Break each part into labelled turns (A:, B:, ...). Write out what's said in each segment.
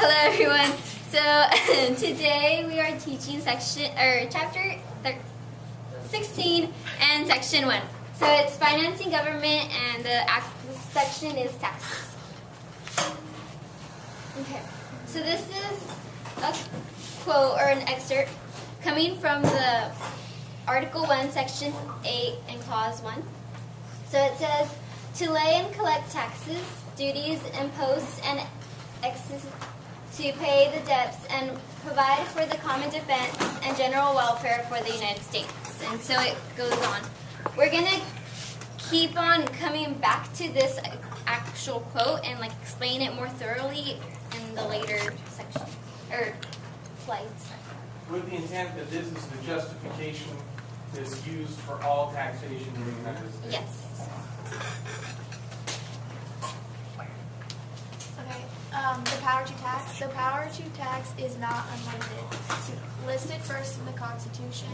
A: Hello everyone. So today we are teaching chapter 16 and section 1. So it's financing government and the section is taxes. Okay. So this is a quote or an excerpt coming from the Article 1, Section 8 and Clause 1. So it says, to lay and collect taxes, duties, imposts, and excess to pay the debts and provide for the common defense and general welfare for the United States. And so it goes on. We're going to keep on coming back to this actual quote and explain it more thoroughly in the later section or slides.
B: With the intent that this is the justification that's used for all taxation in the United States.
A: Yes.
C: Okay. The power to tax. The power to tax is not unlimited. Listed first in the Constitution,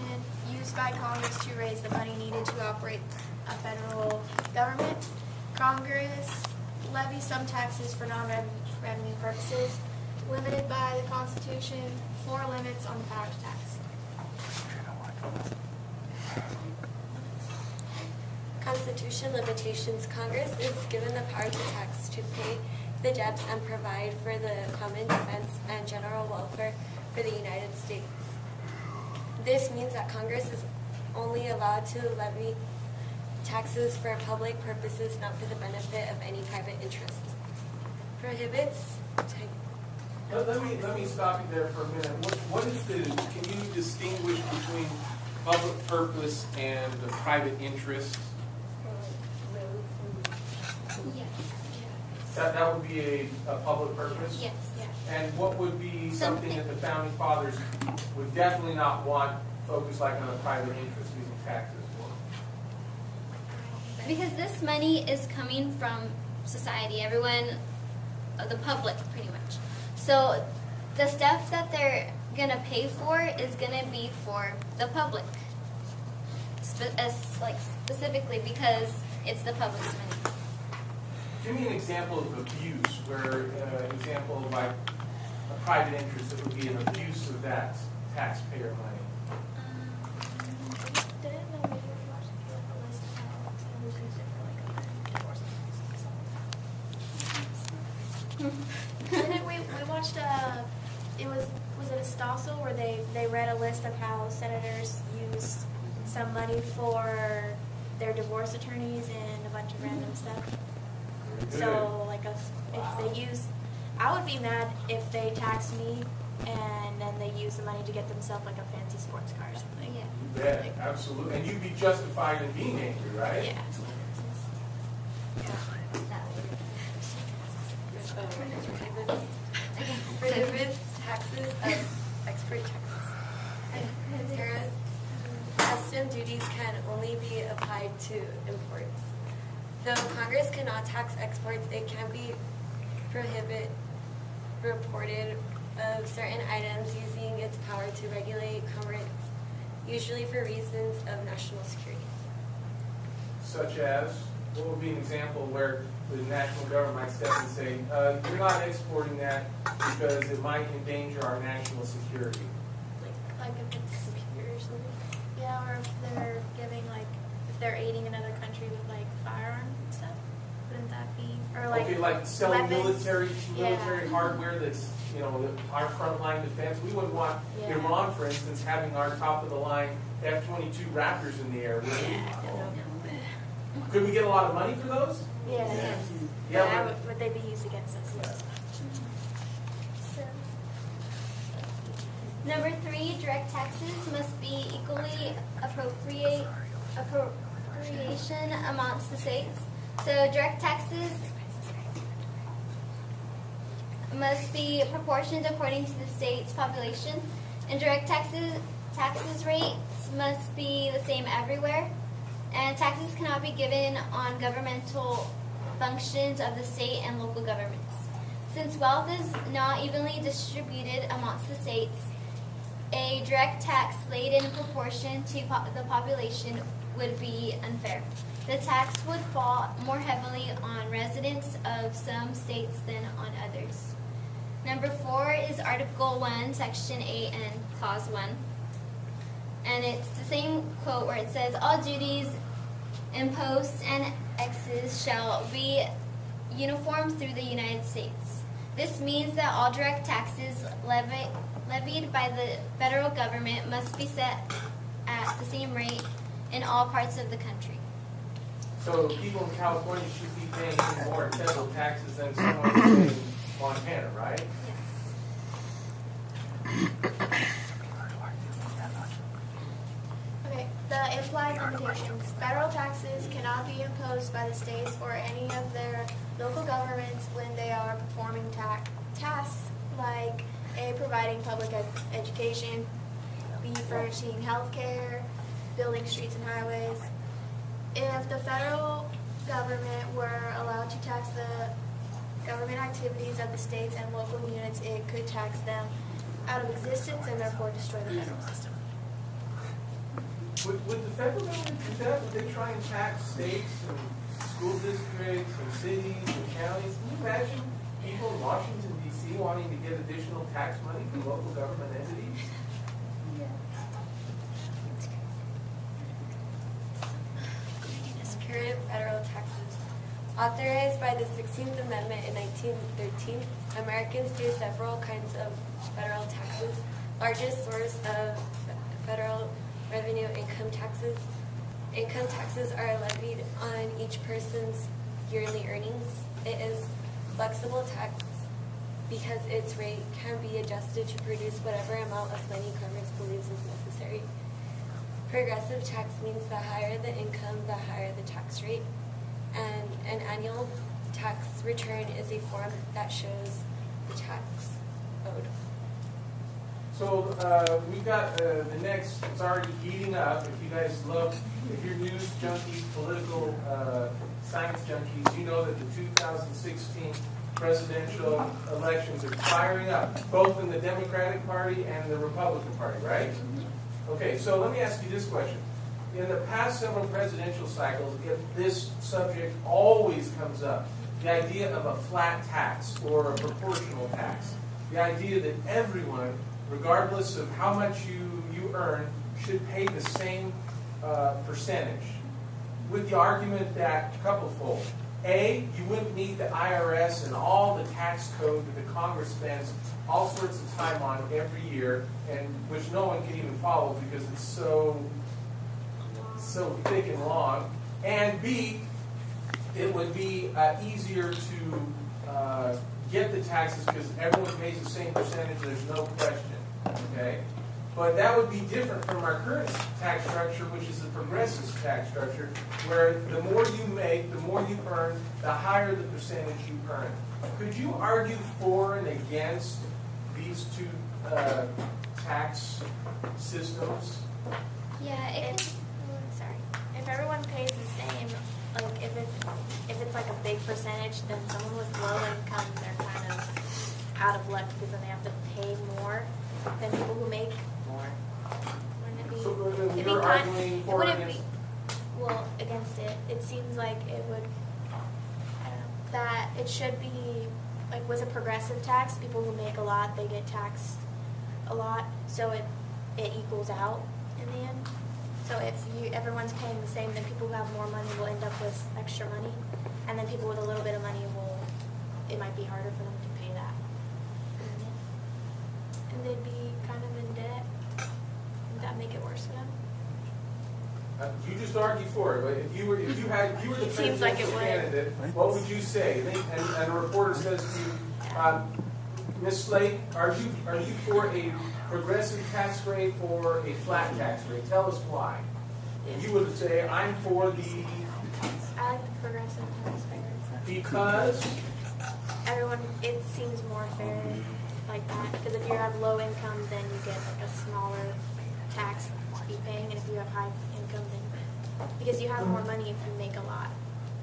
C: used by Congress to raise the money needed to operate a federal government. Congress levies some taxes for non-revenue purposes, limited by the Constitution. 4 limits on the power to tax.
D: Constitution limitations. Congress is given the power to tax to pay the debts and provide for the common defense and general welfare for the United States. This means that Congress is only allowed to levy taxes for public purposes, not for the benefit of any private interests. Prohibits.
B: Let me stop you there for a minute. Can you distinguish between public purpose and the private interest?
A: Yes.
B: That would be a public purpose?
A: Yes.
B: And what would be something that the Founding Fathers would definitely not want focused on a private interest using taxes for?
A: Because this money is coming from society, everyone, the public, pretty much. So the stuff that they're going to pay for is going to be for the public, specifically because it's the public's money.
B: Give me an example of abuse, where an example of a private interest that would be an abuse of that taxpayer money.
C: Didn't the video we watched give a list of how it was used for Didn't we watched was it a Stossel where they read a list of how senators used some money for their divorce attorneys and a bunch of random stuff. So if they use, I would be mad if they tax me and then they use the money to get themselves a fancy sports car or something.
A: Yeah.
B: Yeah, absolutely. And you'd be justified in being angry, right?
C: Yeah.
D: Prohibits taxes of export taxes. Tariffs, custom duties can only be applied to imports. Though Congress cannot tax exports, it can be reported of certain items using its power to regulate commerce, usually for reasons of national security.
B: Such as, what would be an example where the national government might step and say, you're not exporting that because it might endanger our national security?
C: Like if it's or something. Yeah, or if they're giving if they're aiding another country with firearms and stuff. Wouldn't that be
B: Okay, selling
C: weapons?
B: military hardware that's our frontline defense. We wouldn't want Iran, for instance, having our top of the line F-22 Raptors in the air. Would we? Could we get a lot of money for those?
C: Yeah. Would they be used against us?
A: Number 3, direct taxes must be equally appropriation amongst the states. So direct taxes must be proportioned according to the state's population. And direct taxes rates must be the same everywhere. And taxes cannot be given on governmental functions of the state and local governments. Since wealth is not evenly distributed amongst the states, a direct tax laid in proportion to the population would be unfair. The tax would fall more heavily on residents of some states than on others. Number 4 is Article 1, Section 8, and Clause 1. And it's the same quote where it says, all duties, imposts, and excise shall be uniform through the United States. This means that all direct taxes levied by the federal government must be set at the same rate in all parts of the country.
B: So people in California should be paying more federal taxes than someone in Montana, right?
C: Okay, the implied limitations. Federal taxes cannot be imposed by the states or any of their local governments when they are performing tasks like A, providing public education, B, furnishing health care, building streets and highways. If the federal government were allowed to tax the government activities of the states and local units, it could tax them out of existence and therefore destroy the federal system.
B: Would the federal government do that? Would they try and tax states and school districts and cities and counties? Can you imagine people in Washington, D.C. wanting to get additional tax money from local government entities?
D: Current federal taxes. Authorized by the 16th Amendment in 1913, Americans pay several kinds of federal taxes. Largest source of federal revenue, income taxes. Income taxes are levied on each person's yearly earnings. It is flexible tax because its rate can be adjusted to produce whatever amount of money Congress believes is necessary. Progressive tax means the higher the income, the higher the tax rate. And an annual tax return is a form that shows the tax owed.
B: So we've got the next, it's already heating up. If you guys love, if you're news junkies, political science junkies, you know that the 2016 presidential elections are firing up, both in the Democratic Party and the Republican Party, right? Okay, so let me ask you this question. In the past several presidential cycles, if this subject always comes up, the idea of a flat tax or a proportional tax, the idea that everyone, regardless of how much you earn, should pay the same percentage, with the argument that, couplefold, A, you wouldn't need the IRS and all the tax code that the Congress spends all sorts of time on every year, and which no one can even follow because it's so thick and long. And B, it would be easier to get the taxes because everyone pays the same percentage. There's no question. Okay, but that would be different from our current tax structure, which is the progressive tax structure, where the more you make, the more you earn, the higher the percentage you earn. Could you argue for and against these two tax systems?
A: Yeah,
C: Sorry. If everyone pays the same, like if it's like a big percentage, then someone with low income, they're kind of out of luck because then they have to pay more than people who make more. Wouldn't it be?
B: So
C: it'd be
B: you're
C: kind-
B: arguing
C: it
B: for
C: wouldn't
B: and against?
C: Well, against it. It seems like it would. I don't know, that it should be like with a progressive tax. People who make a lot, they get taxed a lot, so it equals out in the end. So if everyone's paying the same, then people who have more money will end up with extra money, and then people with a little bit of money it might be harder for them to pay that. And they'd be kind of in debt. Would that make it worse for them?
B: You just argue for it. But if you were the
C: It seems like it
B: presidential
C: would.
B: candidate, what would you say? And a reporter says to you, Ms. Slate, are you for a progressive tax rate or a flat tax rate? Tell us why. And you would say, I'm for the
C: I like the progressive tax rate.
B: because.
C: Everyone, it seems more fair like that. Because if you have low income, then you get like a smaller tax to be paying, and if you have high income, then because you have more money if you make a lot,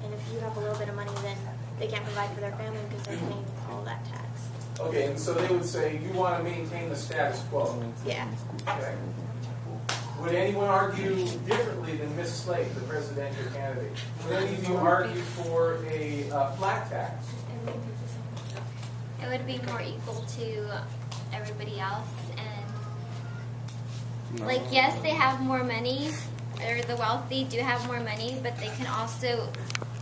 C: and if you have a little bit of money, then they can't provide for their family because they're paying all that tax.
B: Okay, and so they would say you want to maintain the status quo.
C: Yeah.
B: Okay. Would anyone argue differently than Ms. Slate, the presidential candidate? Would any of you argue for a flat tax?
A: it would be more equal to everybody else. And like, yes, they have more money, or the wealthy do have more money, but they can also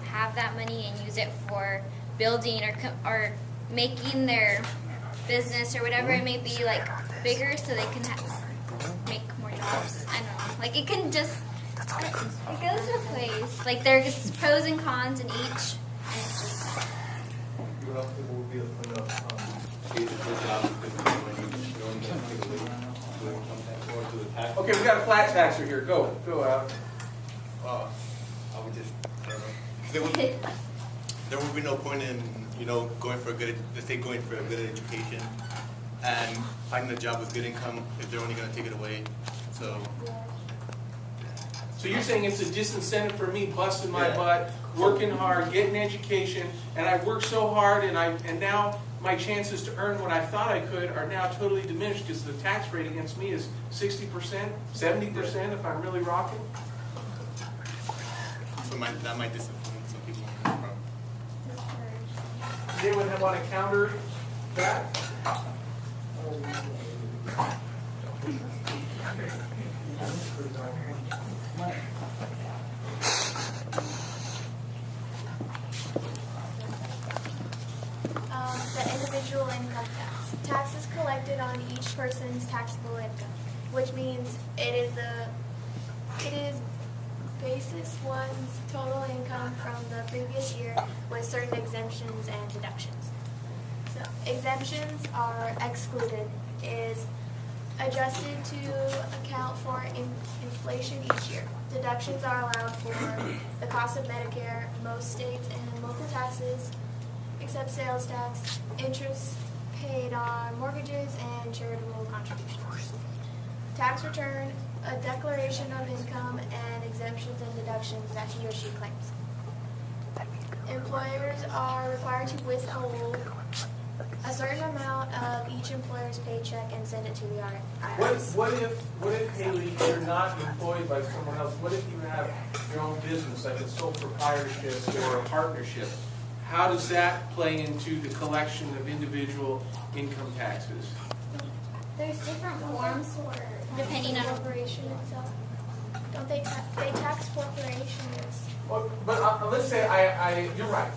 A: have that money and use it for building or making their business or whatever it may be like bigger, so they can make more jobs. I don't know. Like, it can just it goes both ways. Like, there's pros and cons in each, and it's just.
E: You know, people will be able to put up, get the job because you know, you only get to take away to income tax or to the tax.
B: Okay, we got a flat taxer here. Go out.
E: I would just, I don't know. There would be no point in, you know, going for a good education and finding a job with good income if they're only going to take it away.
B: So you're saying it's a disincentive for me busting my
E: Yeah.
B: butt, working hard, getting education, and I worked so hard, and now my chances to earn what I thought I could are now totally diminished because the tax rate against me is 60%, 70% if I'm really rocking.
E: So that might disappoint some people. From.
B: Does anyone want to counter that?
C: The individual income tax. Taxes collected on each person's taxable income, which means it is basis one's total income from the previous year with certain exemptions and deductions. So exemptions are excluded, is adjusted to account for inflation each year. Deductions are allowed for the cost of Medicare, most states and local taxes, except sales tax, interest paid on mortgages, and charitable contributions. Tax return, a declaration of income and exemptions and deductions that he or she claims. Employers are required to withhold a certain amount of each employer's paycheck and send it to the IRS.
B: What if Haley, you're not employed by someone else? What if you have your own business, like a sole proprietorship or a partnership? How does that play into the collection of individual income taxes?
A: There's different forms depending on
C: corporation itself. Don't they tax corporations?
B: Well, but let's say you're right.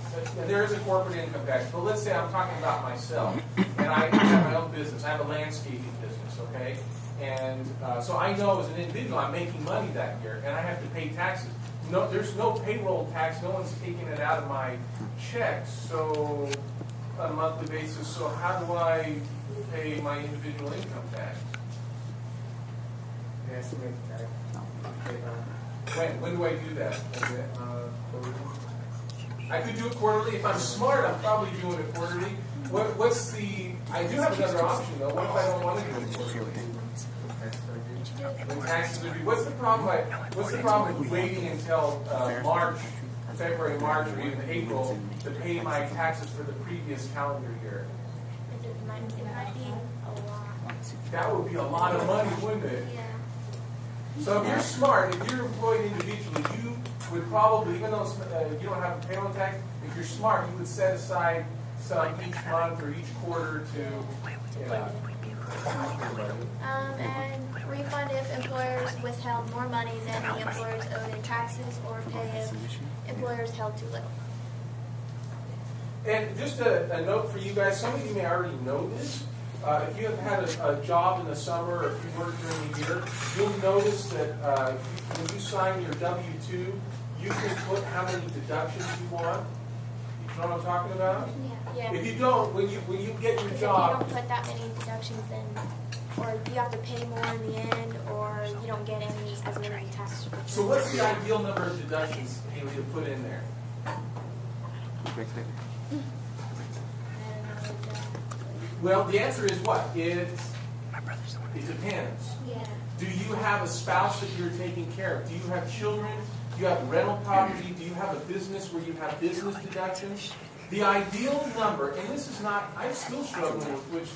B: There is a corporate income tax. But let's say I'm talking about myself, and I have my own business. I have a landscaping business, okay? And so I know as an individual I'm making money that year, and I have to pay taxes. No, there's no payroll tax. No one's taking it out of my checks, so on a monthly basis. So how do I pay my individual income tax? When do I do that? I could do it quarterly. If I'm smart, I'm probably doing it quarterly. I do have another option though. What if I don't want to do it quarterly? When taxes are due. What's the problem with waiting until February, March, or even April to pay my taxes for the previous calendar year?
C: It might be a lot.
B: That would be a lot of money, wouldn't it?
A: Yeah.
B: So if you're smart, if you're employed individually, you would probably, even though you don't have a payroll tax, if you're smart, you would set aside some each month or each quarter to,
C: and refund if employers withheld more money than the employers owed in taxes, or pay if employers held too little.
B: And just a note for you guys, some of you may already know this. If you have had a job in the summer or if you work during the year, you'll notice that when you sign your W-2, you can put how many deductions you want. You know what I'm talking about?
C: Yeah.
B: If you don't, when you get your
C: Because
B: job,
C: if you don't put that many deductions, then, or you have to pay more in the end, or you don't get as many tax returns.
B: so what's the ideal number of deductions, Haley, to put in there? Well, the answer is what? It depends.
A: Yeah.
B: Do you have a spouse that you're taking care of? Do you have children? Do you have rental property? Do you have a business where you have business deductions? The ideal number, and this is not, I'm still struggling with which,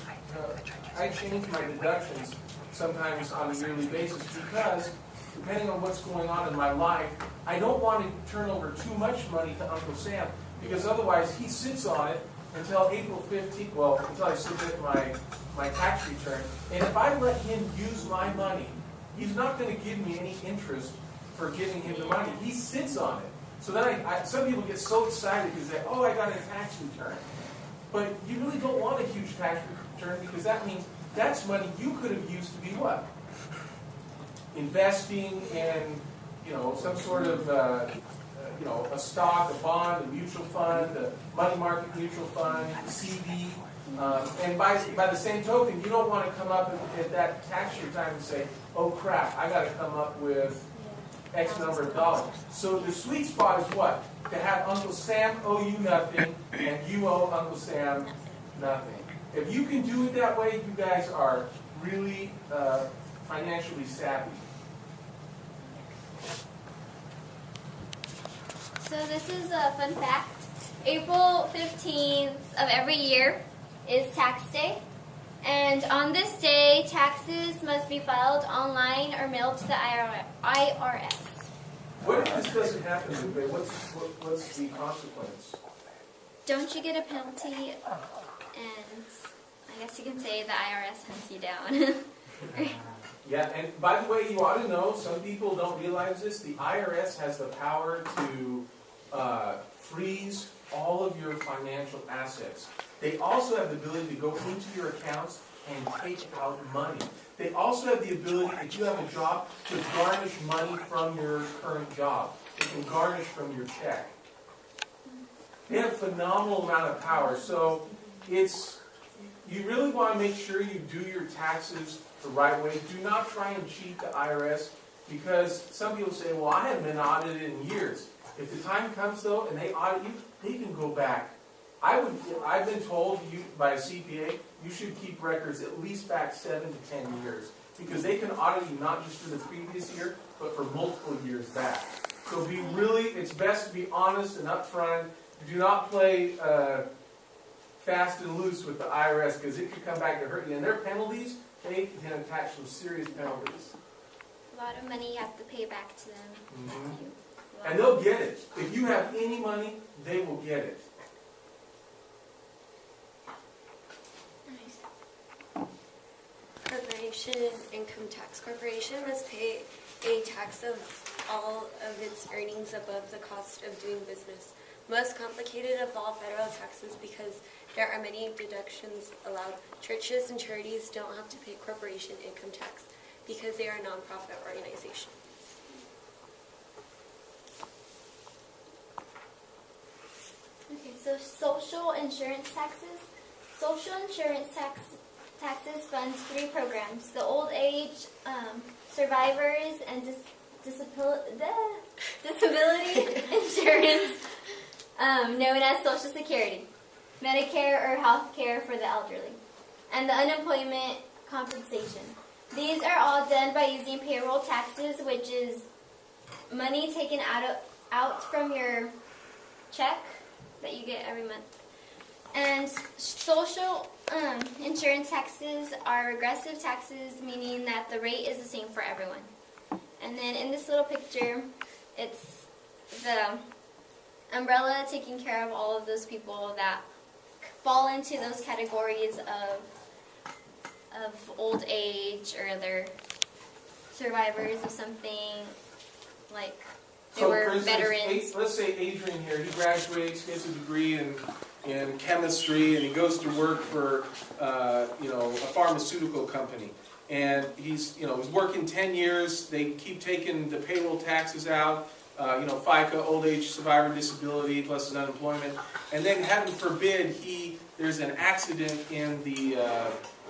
B: I change my deductions sometimes on a yearly basis because depending on what's going on in my life, I don't want to turn over too much money to Uncle Sam because otherwise he sits on it until April 15th, well, until I submit my tax return. And if I let him use my money, he's not going to give me any interest for giving him the money. He sits on it. So then some people get so excited because they say, oh, I got a tax return. But you really don't want a huge tax return because that means that's money you could have used to be what? Investing in, some sort of, a stock, a bond, a mutual fund, a money market mutual fund, a CD. And by the same token, you don't want to come up at that tax year time and say, oh crap, I got to come up with X number of dollars. So the sweet spot is what? To have Uncle Sam owe you nothing and you owe Uncle Sam nothing. If you can do it that way, you guys are really financially savvy.
A: So this is a fun fact. April 15th of every year is tax day. And on this day, taxes must be filed online or mailed to the IRS.
B: What if this doesn't happen, Lupe? What's the consequence?
A: Don't you get a penalty? And I guess you can say the IRS hunts you down.
B: Yeah, and by the way, you ought to know, some people don't realize this, the IRS has the power to freeze all of your financial assets. They also have the ability to go into your accounts and take out money. They also have the ability, if you have a job, to garnish money from your current job. They can garnish from your check. They have a phenomenal amount of power. So you really want to make sure you do your taxes the right way. Do not try and cheat the IRS, because some people say, well, I haven't been audited in years. If the time comes, though, and they audit you, they can go back. I've been told by a CPA, you should keep records at least back 7 to 10 years, because they can audit you not just for the previous year, but for multiple years back. So it's best to be honest and upfront. Do not play fast and loose with the IRS, because it could come back to hurt you. And their penalties, they can attach some serious penalties.
A: A lot of money you have to pay back to them.
B: Mm-hmm. And they'll get it. If you have any money, they will get it.
D: Corporation income tax. Corporation must pay a tax of all of its earnings above the cost of doing business. Most complicated of all federal taxes because there are many deductions allowed. Churches and charities don't have to pay corporation income tax because they are nonprofit organizations.
A: Okay, so social insurance taxes. Social insurance taxes funds 3 programs: the old age, survivors, and disability insurance, known as Social Security, Medicare or health care for the elderly, and the unemployment compensation. These are all done by using payroll taxes, which is money taken out from your check that you get every month. And social insurance taxes are regressive taxes, meaning that the rate is the same for everyone. And then in this little picture, it's the umbrella taking care of all of those people that fall into those categories of old age, or they're survivors of something, like they were
B: for instance,
A: veterans.
B: Let's say Adrian here, he graduates, gets a degree in chemistry, and he goes to work for a pharmaceutical company. And he's working 10 years. They keep taking the payroll taxes out, FICA, old age survivor disability, plus his unemployment. And then, heaven forbid, there's an accident in the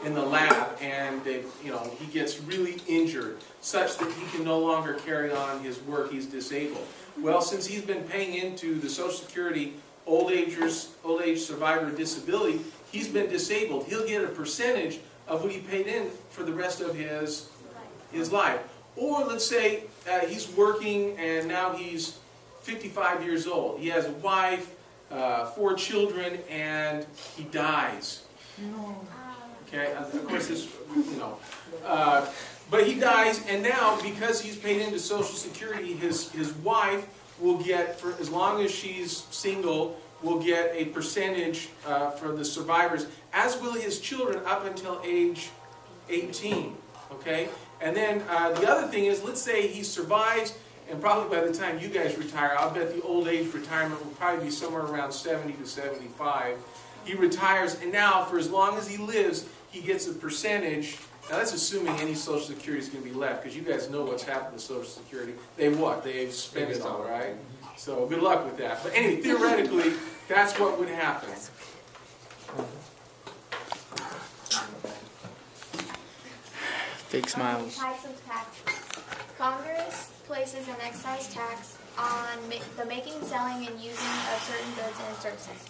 B: lab, and he gets really injured, such that he can no longer carry on his work. He's disabled. Well, since he's been paying into the Social Security old age survivor disability, he's been disabled. He'll get a percentage of what he paid in for the rest of his life. Or let's say he's working and now he's 55 years old. He has a wife, 4 children, and he dies. Okay, of course this, but he dies, and now because he's paid into Social Security, his wife will get, for as long as she's single, will get a percentage for the survivors, as will his children up until age 18, okay? And then the other thing is, let's say he survives, and probably by the time you guys retire, I'll bet the old age retirement will probably be somewhere around 70 to 75. He retires, and now for as long as he lives, he gets a percentage. Now that's assuming any Social Security is going to be left, because you guys know what's happened to Social Security. They've what? They've spent it all, right? So good luck with that. But anyway, theoretically, that's what would happen.
F: Fake smiles.
C: Types of taxes. Congress places an excise tax on the making, selling, and using of certain goods and services.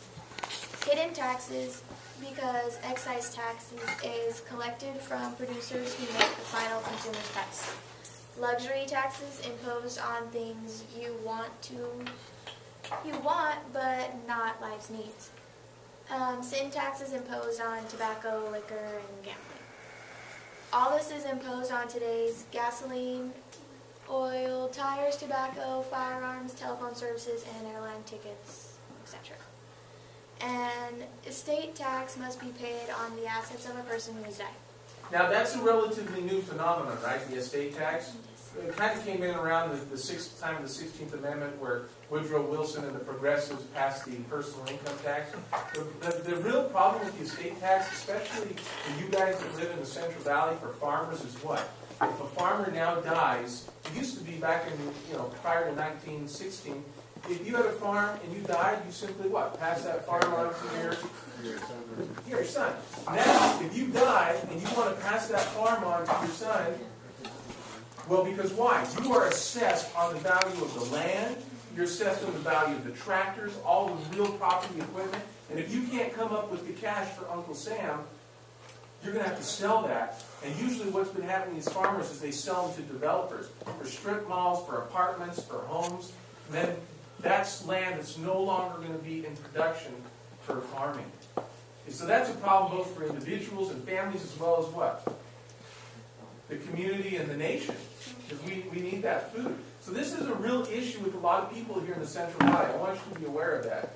C: Hidden taxes, because excise taxes is collected from producers who make the final consumer's price. Luxury taxes imposed on things you want but not life's needs. Sin taxes imposed on tobacco, liquor, and gambling. All this is imposed on today's gasoline, oil, tires, tobacco, firearms, telephone services, and airline tickets, etc. And estate tax must be paid on the assets of a person who has died.
B: Now that's a relatively new phenomenon, right? The estate tax. It kind of came in around the time of the 16th Amendment, where Woodrow Wilson and the progressives passed the personal income tax. The real problem with the estate tax, especially for you guys that live in the Central Valley, for farmers, is what? If a farmer now dies, it used to be back in, prior to 1916, if you had a farm and you died, you simply what? Pass that farm on to your son. Now, if you die and you want to pass that farm on to your son, well, because why? You are assessed on the value of the land, you're assessed on the value of the tractors, all the real property equipment, and if you can't come up with the cash for Uncle Sam, you're going to have to sell that. And usually what's been happening to these farmers is they sell them to developers, for strip malls, for apartments, for homes, and then that's land that's no longer going to be in production for farming. And so that's a problem both for individuals and families, as well as what? The community and the nation, because we need that food. So this is a real issue with a lot of people here in the Central Valley. I want you to be aware of that.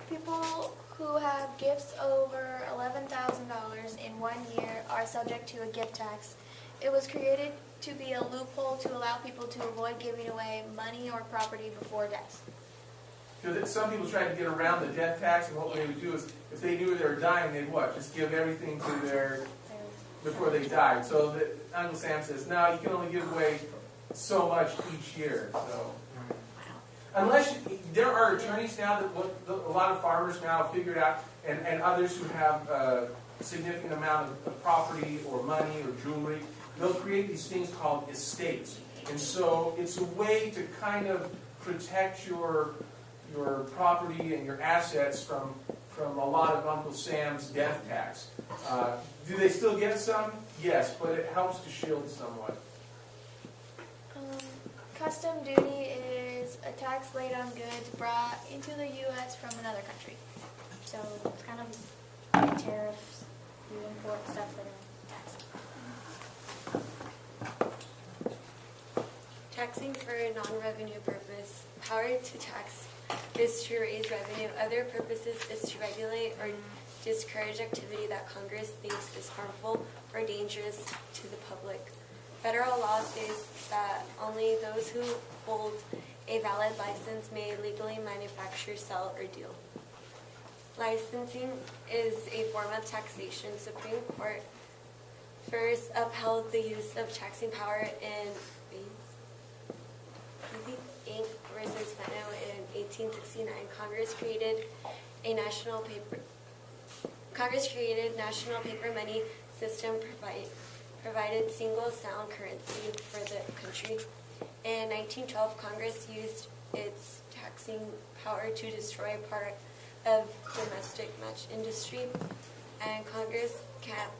C: People who have gifts over $11,000 in 1 year are subject to a gift tax. It was created to be a loophole to allow people to avoid giving away money or property before death.
B: Because some people tried to get around the death tax, and what they would do is, if they knew they were dying, they'd what? Just give everything to their before they died. So Uncle Sam says, no, you can only give away so much each year. So, unless there are attorneys now that a lot of farmers now have figured out, and others who have a significant amount of property or money or jewelry, they'll create these things called estates. And so it's a way to kind of protect your property and your assets from a lot of Uncle Sam's death tax. Do they still get some? Yes, but it helps to shield somewhat.
C: Custom duty is a tax laid on goods brought into the U.S. from another country. So it's kind of like tariffs. You import stuff that are taxed.
D: Taxing for a non-revenue purpose. Power to tax is to raise revenue. Other purposes is to regulate or discourage activity that Congress thinks is harmful or dangerous to the public. Federal law states that only those who hold a valid license may legally manufacture, sell, or deal. Licensing is a form of taxation. Supreme Court first upheld the use of taxing power in Inc. versus Fano in 1869. Congress created national paper money system, provided single sound currency for the country. In 1912, Congress used its taxing power to destroy part of domestic match industry, and Congress can't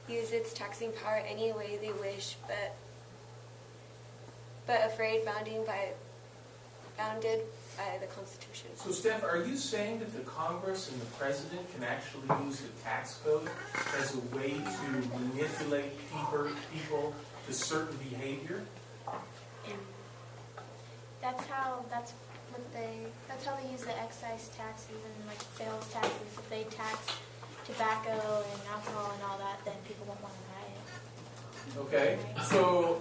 D: use its taxing power any way they wish, but afraid bounded by the Constitution.
B: So, Steph, are you saying that the Congress and the President can actually use the tax code as a way to manipulate people to certain behavior?
C: That's that's how they use the excise taxes and like sales taxes. If they tax tobacco and alcohol and all that, then people won't want to buy it.
B: Okay, so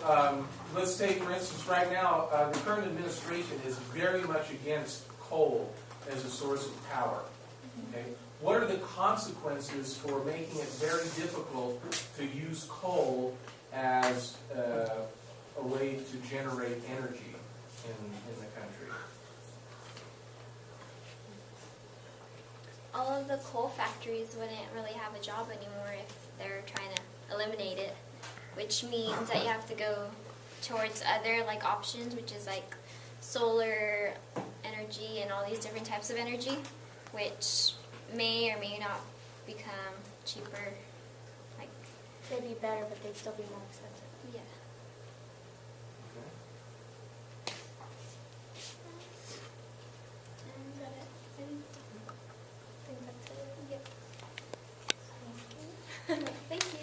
B: let's take, for instance, right now, the current administration is very much against coal as a source of power. Okay, what are the consequences for making it very difficult to use coal as a way to generate energy in the country?
A: All of the coal factories wouldn't really have a job anymore if they're trying to eliminate it, which means that you have to go towards other like options, which is like solar energy and all these different types of energy, which may or may not become cheaper. Like,
C: They'd be better, but they'd still be more expensive.
A: yeah.
C: Is that it? I think that's it.
A: Yep. Thank you.